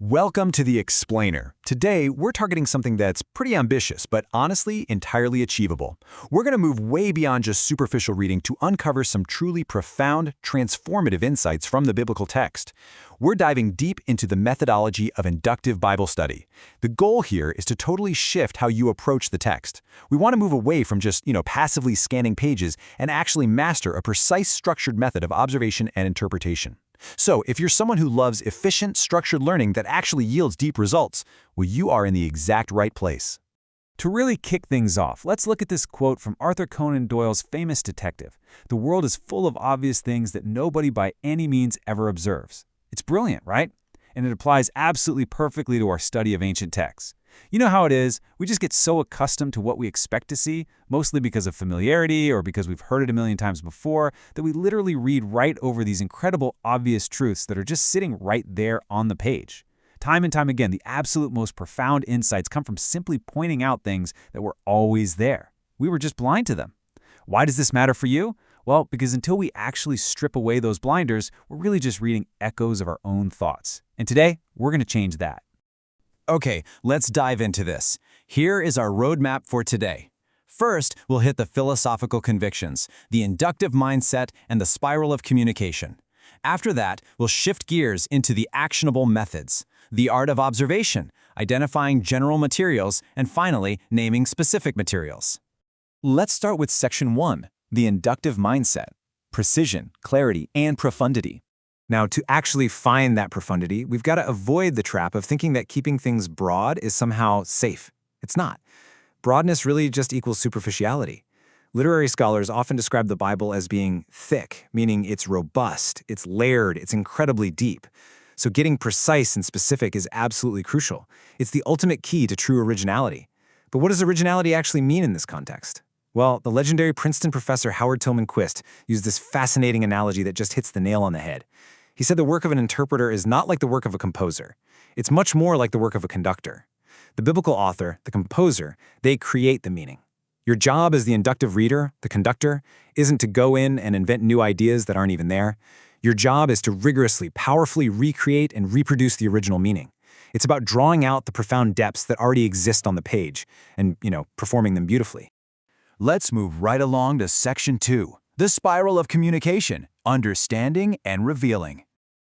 Welcome to The Explainer. Today, we're targeting something that's pretty ambitious, but honestly, entirely achievable. We're going to move way beyond just superficial reading to uncover some truly profound, transformative insights from the biblical text. We're diving deep into the methodology of inductive Bible study. The goal here is to totally shift how you approach the text. We want to move away from just, passively scanning pages and actually master a precise, structured method of observation and interpretation. So, if you're someone who loves efficient, structured learning that actually yields deep results, well, you are in the exact right place. To really kick things off, let's look at this quote from Arthur Conan Doyle's famous detective. "The world is full of obvious things that nobody by any means ever observes." It's brilliant, right? And it applies absolutely perfectly to our study of ancient texts. You know how it is, we just get so accustomed to what we expect to see, mostly because of familiarity or because we've heard it a million times before, that we literally read right over these incredible obvious truths that are just sitting right there on the page. Time and time again, the absolute most profound insights come from simply pointing out things that were always there. We were just blind to them. Why does this matter for you? Well, because until we actually strip away those blinders, we're really just reading echoes of our own thoughts. And today, we're going to change that. Okay, let's dive into this. Here is our roadmap for today. First, we'll hit the philosophical convictions, the inductive mindset, and the spiral of communication. After that, we'll shift gears into the actionable methods, the art of observation, identifying general materials, and finally, naming specific materials. Let's start with Section 1, the inductive mindset, precision, clarity, and profundity. Now, to actually find that profundity, we've got to avoid the trap of thinking that keeping things broad is somehow safe. It's not. Broadness really just equals superficiality. Literary scholars often describe the Bible as being thick, meaning it's robust, it's layered, it's incredibly deep. So getting precise and specific is absolutely crucial. It's the ultimate key to true originality. But what does originality actually mean in this context? Well, the legendary Princeton professor Howard Tillman Quist used this fascinating analogy that just hits the nail on the head. He said the work of an interpreter is not like the work of a composer. It's much more like the work of a conductor. The biblical author, the composer, they create the meaning. Your job as the inductive reader, the conductor, isn't to go in and invent new ideas that aren't even there. Your job is to rigorously, powerfully recreate and reproduce the original meaning. It's about drawing out the profound depths that already exist on the page and, performing them beautifully. Let's move right along to Section 2, the spiral of communication, understanding and revealing.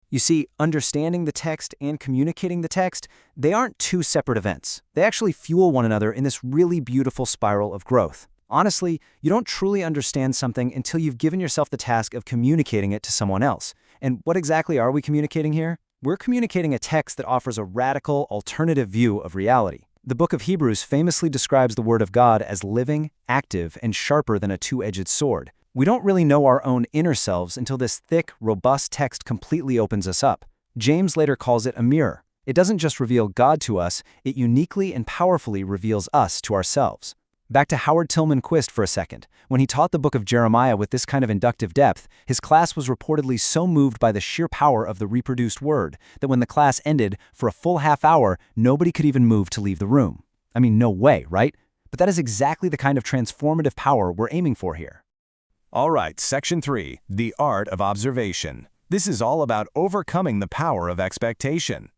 You see, understanding the text and communicating the text, they aren't two separate events. They actually fuel one another in this really beautiful spiral of growth. Honestly, you don't truly understand something until you've given yourself the task of communicating it to someone else. And what exactly are we communicating here? We're communicating a text that offers a radical, alternative view of reality. The book of Hebrews famously describes the Word of God as living, active, and sharper than a two-edged sword. We don't really know our own inner selves until this thick, robust text completely opens us up. James later calls it a mirror. It doesn't just reveal God to us, it uniquely and powerfully reveals us to ourselves. Back to Howard Tillman Quist for a second. When he taught the book of Jeremiah with this kind of inductive depth, his class was reportedly so moved by the sheer power of the reproduced word that when the class ended, for a full half hour, nobody could even move to leave the room. I mean, no way, right? But that is exactly the kind of transformative power we're aiming for here. All right, Section 3, the art of observation. This is all about overcoming the power of expectation.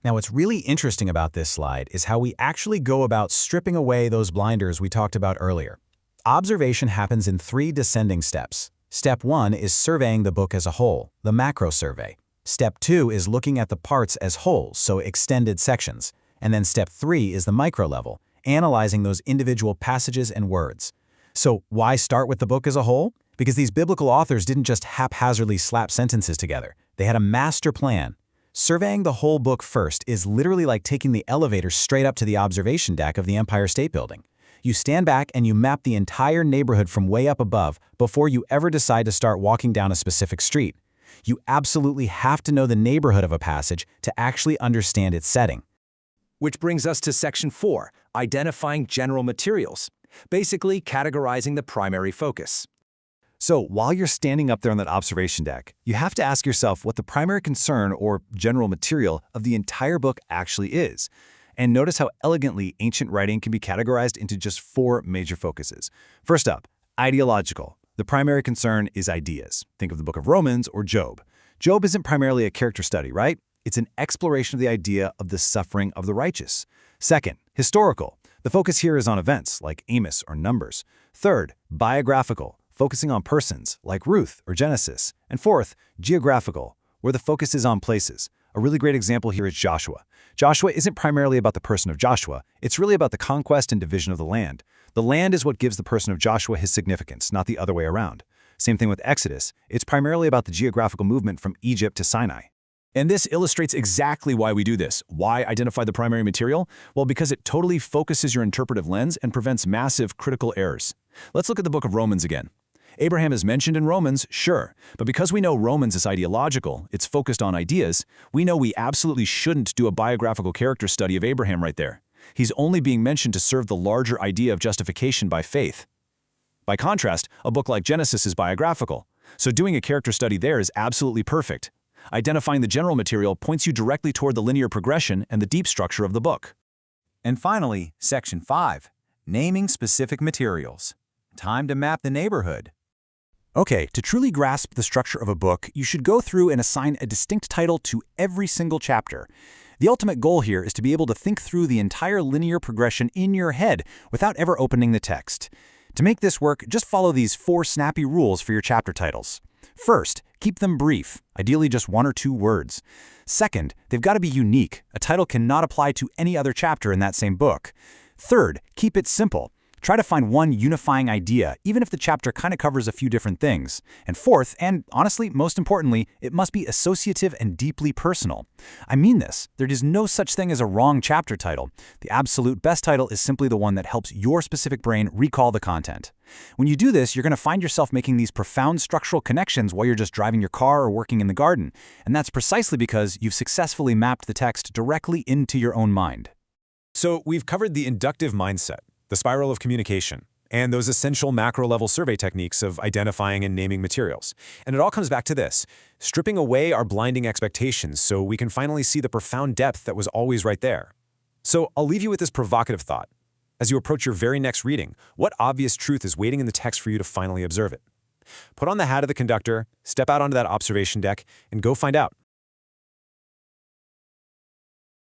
Now, what's really interesting about this slide is how we actually go about stripping away those blinders we talked about earlier. Observation happens in 3 descending steps. Step 1 is surveying the book as a whole, the macro survey. Step 2 is looking at the parts as wholes, so extended sections. And then Step 3 is the micro level, analyzing those individual passages and words. So why start with the book as a whole? Because these biblical authors didn't just haphazardly slap sentences together. They had a master plan. Surveying the whole book first is literally like taking the elevator straight up to the observation deck of the Empire State Building. You stand back and you map the entire neighborhood from way up above before you ever decide to start walking down a specific street. You absolutely have to know the neighborhood of a passage to actually understand its setting. Which brings us to Section 4, identifying general materials, basically categorizing the primary focus. So while you're standing up there on that observation deck, you have to ask yourself what the primary concern or general material of the entire book actually is. And notice how elegantly ancient writing can be categorized into just 4 major focuses. First up, ideological. The primary concern is ideas. Think of the book of Romans or Job. Job isn't primarily a character study, right? It's an exploration of the idea of the suffering of the righteous. Second, historical. The focus here is on events, like Amos or Numbers. Third, biographical, focusing on persons, like Ruth or Genesis. And fourth, geographical, where the focus is on places. A really great example here is Joshua. Joshua isn't primarily about the person of Joshua, it's really about the conquest and division of the land. The land is what gives the person of Joshua his significance, not the other way around. Same thing with Exodus. It's primarily about the geographical movement from Egypt to Sinai. And this illustrates exactly why we do this. Why identify the primary material? Well, because it totally focuses your interpretive lens and prevents massive critical errors. Let's look at the book of Romans again. Abraham is mentioned in Romans, sure, but because we know Romans is ideological, it's focused on ideas, we know we absolutely shouldn't do a biographical character study of Abraham right there. He's only being mentioned to serve the larger idea of justification by faith. By contrast, a book like Genesis is biographical, so doing a character study there is absolutely perfect. Identifying the general material points you directly toward the linear progression and the deep structure of the book. And finally, Section 5, naming specific materials. Time to map the neighborhood. Okay, to truly grasp the structure of a book, you should go through and assign a distinct title to every single chapter. The ultimate goal here is to be able to think through the entire linear progression in your head without ever opening the text. To make this work, just follow these 4 snappy rules for your chapter titles. First, keep them brief, ideally just 1 or 2 words. Second, they've got to be unique. A title cannot apply to any other chapter in that same book. Third, keep it simple. Try to find one unifying idea, even if the chapter kind of covers a few different things. And fourth, and honestly, most importantly, it must be associative and deeply personal. I mean this. There is no such thing as a wrong chapter title. The absolute best title is simply the one that helps your specific brain recall the content. When you do this, you're going to find yourself making these profound structural connections while you're just driving your car or working in the garden. And that's precisely because you've successfully mapped the text directly into your own mind. So we've covered the inductive mindset, the spiral of communication, and those essential macro-level survey techniques of identifying and naming materials. And it all comes back to this, stripping away our blinding expectations so we can finally see the profound depth that was always right there. So I'll leave you with this provocative thought. As you approach your very next reading, what obvious truth is waiting in the text for you to finally observe it? Put on the hat of the conductor, step out onto that observation deck, and go find out.